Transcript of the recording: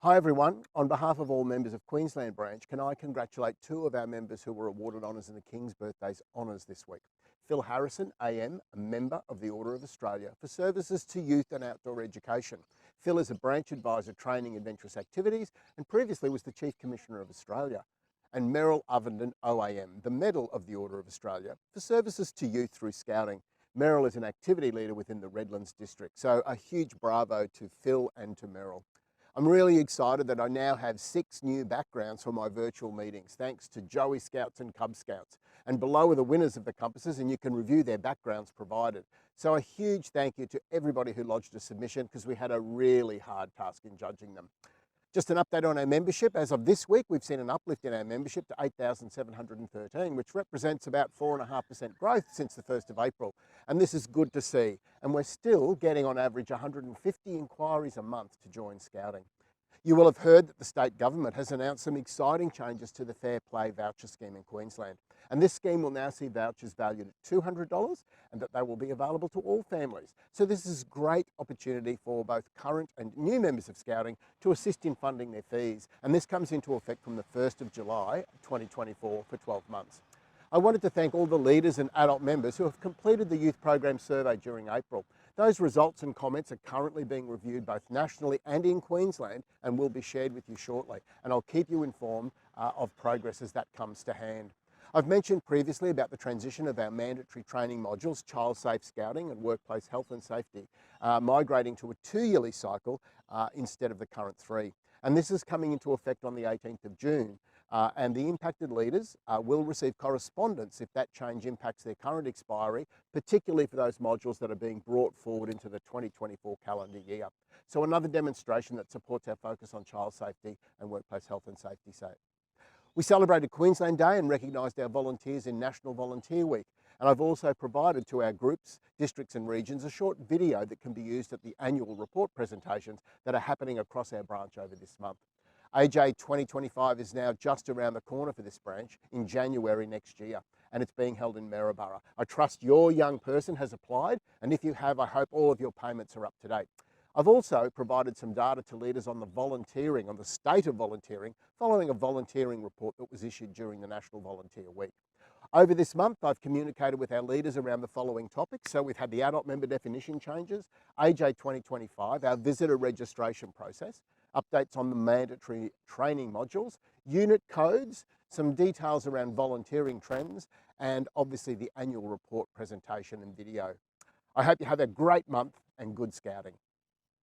Hi everyone. On behalf of all members of Queensland Branch, can I congratulate two of our members who were awarded honours in the King's Birthdays honours this week. Phil Harrison, AM, a member of the Order of Australia for services to youth and outdoor education. Phil is a branch advisor training adventurous activities and previously was the Chief Commissioner of Australia. And Meryl Ovenden, OAM, the Medal of the Order of Australia for services to youth through scouting. Meryl is an activity leader within the Redlands district, so a huge bravo to Phil and to Meryl. I'm really excited that I now have 6 new backgrounds for my virtual meetings, thanks to Joey Scouts and Cub Scouts. And below are the winners of the compasses, and you can review their backgrounds provided. So a huge thank you to everybody who lodged a submission, because we had a really hard task in judging them. Just an update on our membership. As of this week, we've seen an uplift in our membership to 8,713, which represents about 4.5% growth since the 1st of April. And this is good to see. And we're still getting on average 150 inquiries a month to join Scouting. You will have heard that the state government has announced some exciting changes to the Fair Play voucher scheme in Queensland. And this scheme will now see vouchers valued at $200 and that they will be available to all families. So this is a great opportunity for both current and new members of Scouting to assist in funding their fees. And this comes into effect from the 1st of July 2024 for 12 months. I wanted to thank all the leaders and adult members who have completed the youth program survey during April. Those results and comments are currently being reviewed both nationally and in Queensland and will be shared with you shortly. And I'll keep you informed of progress as that comes to hand. I've mentioned previously about the transition of our mandatory training modules, Child Safe Scouting and Workplace Health and Safety, migrating to a 2-yearly cycle instead of the current 3. And this is coming into effect on the 18th of June. And the impacted leaders will receive correspondence if that change impacts their current expiry, particularly for those modules that are being brought forward into the 2024 calendar year. So another demonstration that supports our focus on child safety and workplace health and safety. We celebrated Queensland Day and recognised our volunteers in National Volunteer Week. And I've also provided to our groups, districts and regions a short video that can be used at the annual report presentations that are happening across our branch over this month. AJ 2025 is now just around the corner for this branch in January next year, and it's being held in Maryborough. I trust your young person has applied, and if you have, I hope all of your payments are up to date. I've also provided some data to leaders on the volunteering, on the state of volunteering, following a volunteering report that was issued during the National Volunteer Week. Over this month, I've communicated with our leaders around the following topics. So we've had the adult member definition changes, AJ 2025, our visitor registration process, updates on the mandatory training modules, unit codes, some details around volunteering trends, and obviously the annual report presentation and video. I hope you have a great month and good scouting.